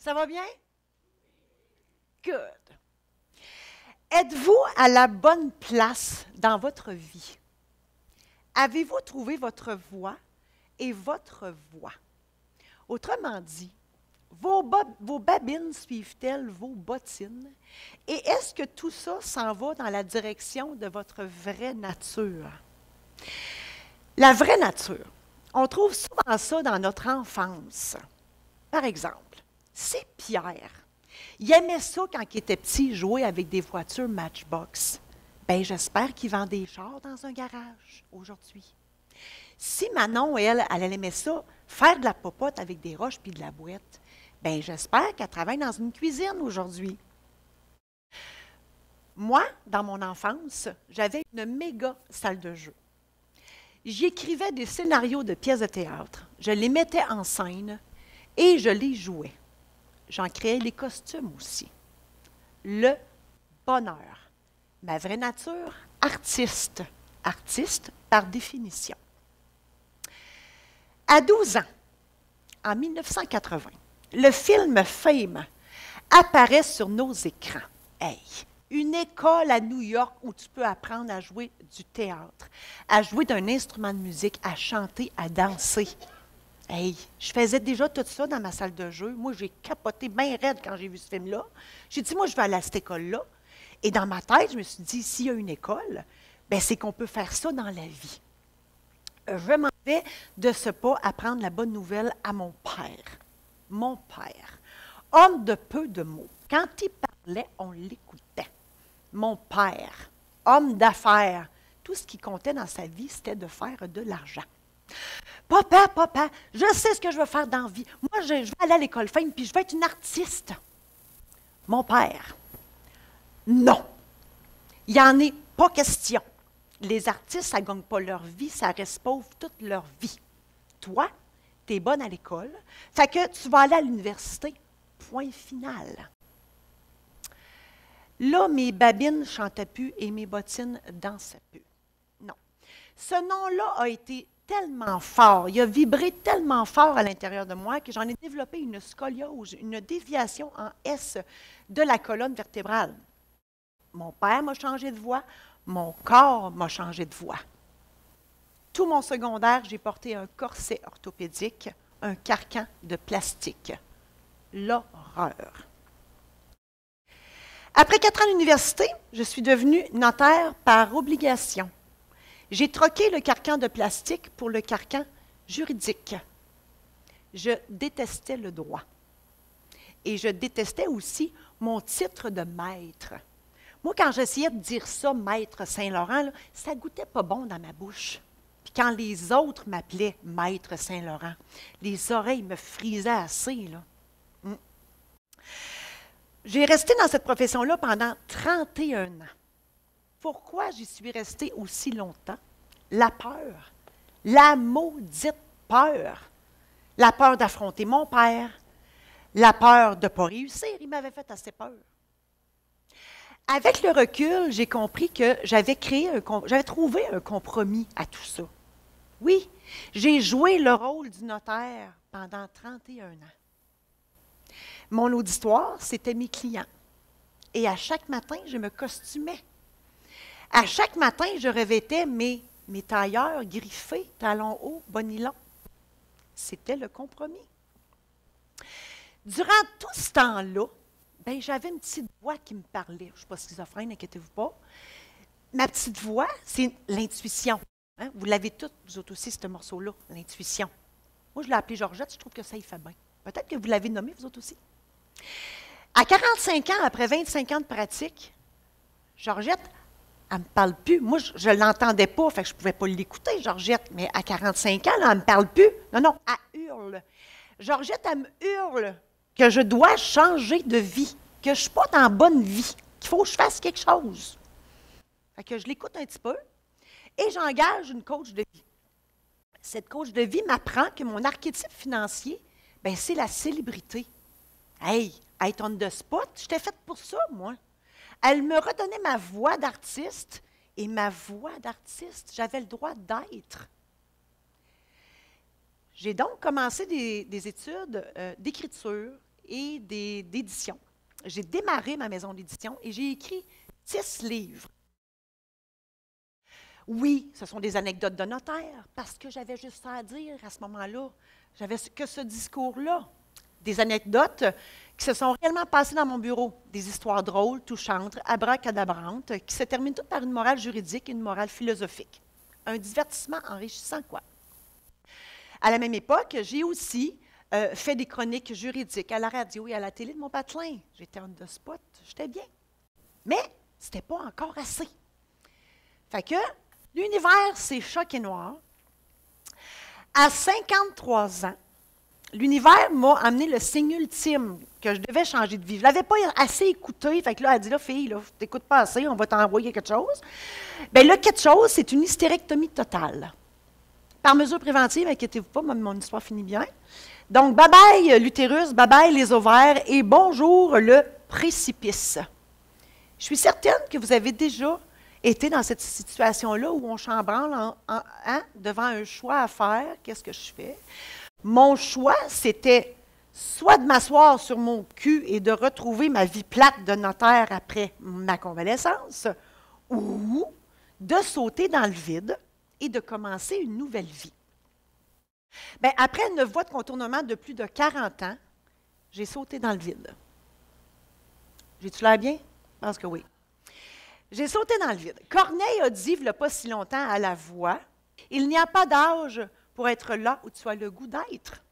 Ça va bien? Good. Êtes-vous à la bonne place dans votre vie? Avez-vous trouvé votre voie et votre voie? Autrement dit, vos babines suivent-elles vos bottines? Et est-ce que tout ça s'en va dans la direction de votre vraie nature? La vraie nature, on trouve souvent ça dans notre enfance. Par exemple, c'est Pierre. Il aimait ça quand il était petit, jouer avec des voitures Matchbox. Bien, j'espère qu'il vend des chars dans un garage aujourd'hui. Si Manon, elle aimait ça, faire de la popote avec des roches puis de la boîte, bien, j'espère qu'elle travaille dans une cuisine aujourd'hui. Moi, dans mon enfance, j'avais une méga salle de jeu. J'y écrivais des scénarios de pièces de théâtre, je les mettais en scène et je les jouais. J'en créais les costumes aussi. Le bonheur. Ma vraie nature, artiste. Artiste par définition. À 12 ans, en 1980, le film Fame apparaît sur nos écrans. Hey! Une école à New York où tu peux apprendre à jouer du théâtre, à jouer d'un instrument de musique, à chanter, à danser. Hey, je faisais déjà tout ça dans ma salle de jeu. Moi, j'ai capoté bien raide quand j'ai vu ce film-là. J'ai dit, moi, je vais aller à cette école-là. Et dans ma tête, je me suis dit, s'il y a une école, bien, c'est qu'on peut faire ça dans la vie. Je m'en vais de ce pas apprendre la bonne nouvelle à mon père. Mon père, homme de peu de mots. Quand il parlait, on l'écoutait. Mon père, homme d'affaires. Tout ce qui comptait dans sa vie, c'était de faire de l'argent. Papa, je sais ce que je veux faire dans la vie. Moi, je vais aller à l'école Fame, puis je vais être une artiste. Mon père, non. Il n'y en est pas question. Les artistes, ça ne gagne pas leur vie, ça reste pauvre toute leur vie. Toi, tu es bonne à l'école, fait que tu vas aller à l'université. Point final. Là, mes babines ne chantaient plus et mes bottines dansaient plus. Non. Ce nom-là a été tellement fort, il a vibré tellement fort à l'intérieur de moi que j'en ai développé une scoliose, une déviation en S de la colonne vertébrale. Mon père m'a changé de voix, mon corps m'a changé de voix. Tout mon secondaire, j'ai porté un corset orthopédique, un carcan de plastique. L'horreur. Après 4 ans d'université, je suis devenue notaire par obligation. J'ai troqué le carcan de plastique pour le carcan juridique. Je détestais le droit. Et je détestais aussi mon titre de maître. Moi, quand j'essayais de dire ça, maître Saint-Laurent, là, ça goûtait pas bon dans ma bouche. Puis quand les autres m'appelaient maître Saint-Laurent, les oreilles me frisaient assez, là. J'ai resté dans cette profession-là pendant 31 ans. Pourquoi j'y suis restée aussi longtemps? La peur. La maudite peur. La peur d'affronter mon père. La peur de ne pas réussir. Il m'avait fait assez peur. Avec le recul, j'ai compris que j'avais trouvé un compromis à tout ça. Oui, j'ai joué le rôle du notaire pendant 31 ans. Mon auditoire, c'était mes clients. Et à chaque matin, je me costumais. À chaque matin, je revêtais mes tailleurs griffés, talons hauts, bas nylon. C'était le compromis. Durant tout ce temps-là, ben, j'avais une petite voix qui me parlait. Je ne suis pas schizophrène, inquiétez-vous pas. Ma petite voix, c'est l'intuition. Hein? Vous l'avez toutes, vous autres aussi, ce morceau-là, l'intuition. Moi, je l'ai appelée Georgette, je trouve que ça y fait bien. Peut-être que vous l'avez nommée, vous autres aussi. À 45 ans, après 25 ans de pratique, Georgette, elle ne me parle plus. Moi, je ne l'entendais pas, fait que je ne pouvais pas l'écouter, Georgette. Mais à 45 ans, là, elle ne me parle plus. Non, elle hurle. Georgette, elle me hurle que je dois changer de vie, que je ne suis pas dans la bonne vie, qu'il faut que je fasse quelque chose. Fait que je l'écoute un petit peu et j'engage une coach de vie. Cette coach de vie m'apprend que mon archétype financier, bien, c'est la célébrité. Hey, être on the spot, j'étais faite pour ça, moi. Elle me redonnait ma voix d'artiste, et ma voix d'artiste, j'avais le droit d'être. J'ai donc commencé des études d'écriture et d'édition. J'ai démarré ma maison d'édition et j'ai écrit 6 livres. Oui, ce sont des anecdotes de notaire, parce que j'avais juste ça à dire à ce moment-là. J'avais que ce discours-là. Des anecdotes qui se sont réellement passées dans mon bureau. Des histoires drôles, touchantes, abracadabrantes, qui se terminent toutes par une morale juridique et une morale philosophique. Un divertissement enrichissant, quoi. À la même époque, j'ai aussi fait des chroniques juridiques à la radio et à la télé de mon patelin. J'étais on the spot, j'étais bien. Mais ce n'était pas encore assez. Fait que l'univers, c'est choc et noir. À 53 ans, l'univers m'a amené le signe ultime que je devais changer de vie. Je ne l'avais pas assez écouté. Fait que là, elle dit, là, fille, tu n'écoutes pas assez, on va t'envoyer quelque chose. Bien là, quelque chose, c'est une hystérectomie totale. Par mesure préventive, inquiétez-vous pas, mon histoire finit bien. Donc, bye-bye l'utérus, bye-bye les ovaires et bonjour le précipice. Je suis certaine que vous avez déjà été dans cette situation-là où on chambranle devant un choix à faire. Qu'est-ce que je fais? Mon choix, c'était soit de m'asseoir sur mon cul et de retrouver ma vie plate de notaire après ma convalescence, ou de sauter dans le vide et de commencer une nouvelle vie. Bien, après 9 voies de contournement de plus de 40 ans, j'ai sauté dans le vide. J'ai-tu l'air bien? Je pense que oui. J'ai sauté dans le vide. Corneille a dit, il n'y a pas si longtemps, à la voix, « Il n'y a pas d'âge pour être là où tu as le goût d'être. »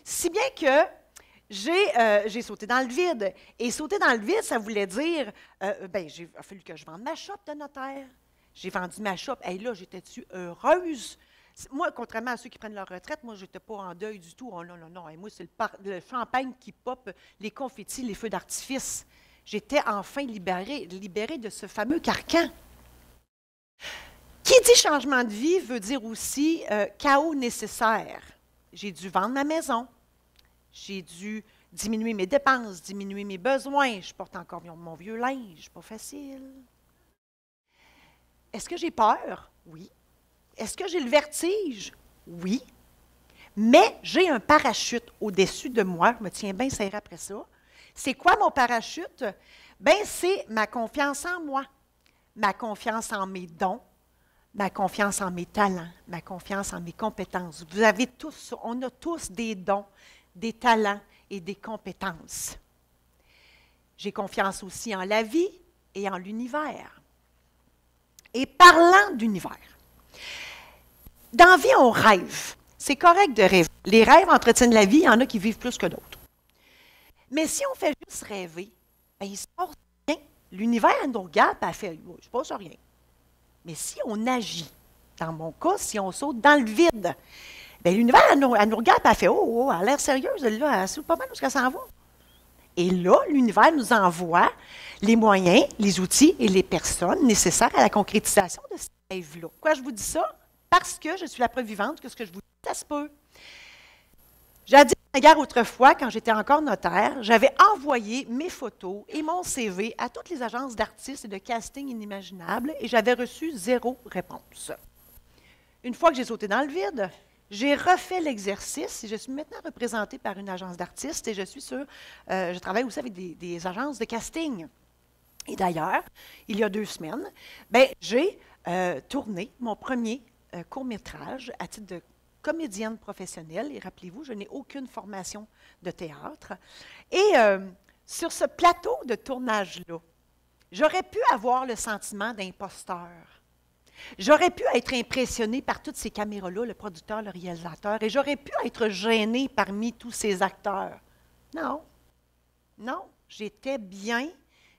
Si bien que j'ai sauté dans le vide. Et sauter dans le vide, ça voulait dire, il a fallu que je vende ma shop de notaire. J'ai vendu ma shop. Et là, j'étais-tu heureuse? Moi, contrairement à ceux qui prennent leur retraite, moi, je n'étais pas en deuil du tout. Oh non, non, non. Et moi, c'est le champagne qui pop, les confettis, les feux d'artifice. J'étais enfin libérée de ce fameux carcan. Qui dit changement de vie veut dire aussi chaos nécessaire. J'ai dû vendre ma maison. J'ai dû diminuer mes dépenses, diminuer mes besoins. Je porte encore mon vieux linge, pas facile. Est-ce que j'ai peur? Oui. Est-ce que j'ai le vertige? Oui. Mais j'ai un parachute au-dessus de moi. Je me tiens bien serré après ça. C'est quoi mon parachute? Bien, c'est ma confiance en moi, ma confiance en mes dons, ma confiance en mes talents, ma confiance en mes compétences. Vous avez tous, on a tous des dons, des talents et des compétences. J'ai confiance aussi en la vie et en l'univers. Et parlant d'univers, dans la vie, on rêve. C'est correct de rêver. Les rêves entretiennent la vie, il y en a qui vivent plus que d'autres. Mais si on fait juste rêver, bien, il ne se passe rien. L'univers nous regarde et fait, il ne se passe rien. Mais si on agit, dans mon cas, si on saute dans le vide, bien, l'univers, elle nous regarde et fait, oh, elle a l'air sérieuse, là, elle sait pas mal où elle s'en va. Et là, l'univers nous envoie les moyens, les outils et les personnes nécessaires à la concrétisation de ces rêves-là. Pourquoi je vous dis ça? Parce que je suis la preuve vivante que ce que je vous dis, ça se peut. Jadis, naguère autrefois, quand j'étais encore notaire, j'avais envoyé mes photos et mon CV à toutes les agences d'artistes et de casting inimaginables et j'avais reçu 0 réponse. Une fois que j'ai sauté dans le vide, j'ai refait l'exercice et je suis maintenant représentée par une agence d'artistes et je travaille aussi avec des agences de casting. Et d'ailleurs, il y a 2 semaines, j'ai tourné mon premier court-métrage à titre de comédienne professionnelle. Et rappelez-vous, je n'ai aucune formation de théâtre. Et sur ce plateau de tournage-là, j'aurais pu avoir le sentiment d'imposteur. J'aurais pu être impressionnée par toutes ces caméras-là, le producteur, le réalisateur, et j'aurais pu être gênée parmi tous ces acteurs. Non, non, j'étais bien,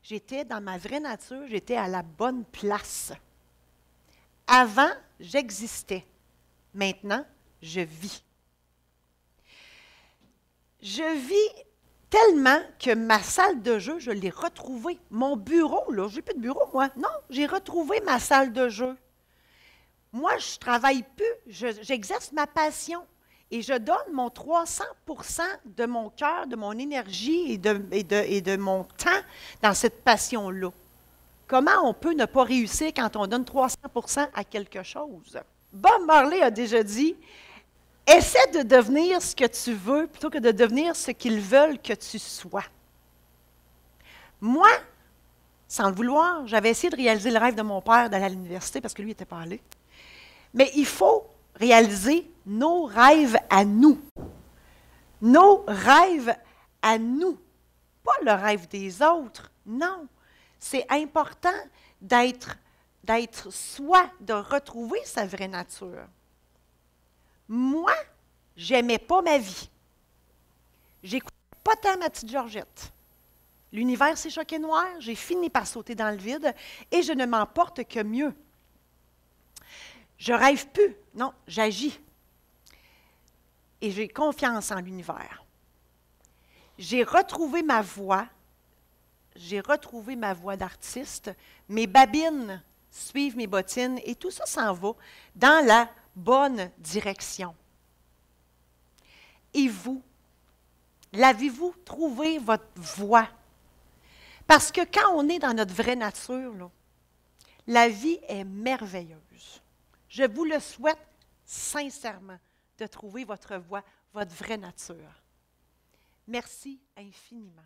j'étais dans ma vraie nature, j'étais à la bonne place. Avant, j'existais. Maintenant, je vis. Je vis tellement que ma salle de jeu, je l'ai retrouvée. Mon bureau, là, je n'ai plus de bureau, moi. Non, j'ai retrouvé ma salle de jeu. Moi, je ne travaille plus, j'exerce ma passion et je donne mon 300% de mon cœur, de mon énergie et de mon temps dans cette passion-là. Comment on peut ne pas réussir quand on donne 300% à quelque chose? Bob Marley a déjà dit Essaie de devenir ce que tu veux plutôt que de devenir ce qu'ils veulent que tu sois. Moi, sans le vouloir, j'avais essayé de réaliser le rêve de mon père d'aller à l'université parce que lui n'était pas allé. Mais il faut réaliser nos rêves à nous. Nos rêves à nous. Pas le rêve des autres. Non. C'est important d'être soi, de retrouver sa vraie nature. Moi, j'aimais pas ma vie. J'écoutais pas tant ma petite Georgette. L'univers s'est choqué noir, j'ai fini par sauter dans le vide et je ne m'en porte que mieux. Je rêve plus, non, j'agis. Et j'ai confiance en l'univers. J'ai retrouvé ma voix d'artiste, mes babines suivent mes bottines et tout ça s'en va dans la bonne direction. Et vous, l'avez-vous trouvé votre voie? Parce que quand on est dans notre vraie nature, là, la vie est merveilleuse. Je vous le souhaite sincèrement de trouver votre voie, votre vraie nature. Merci infiniment.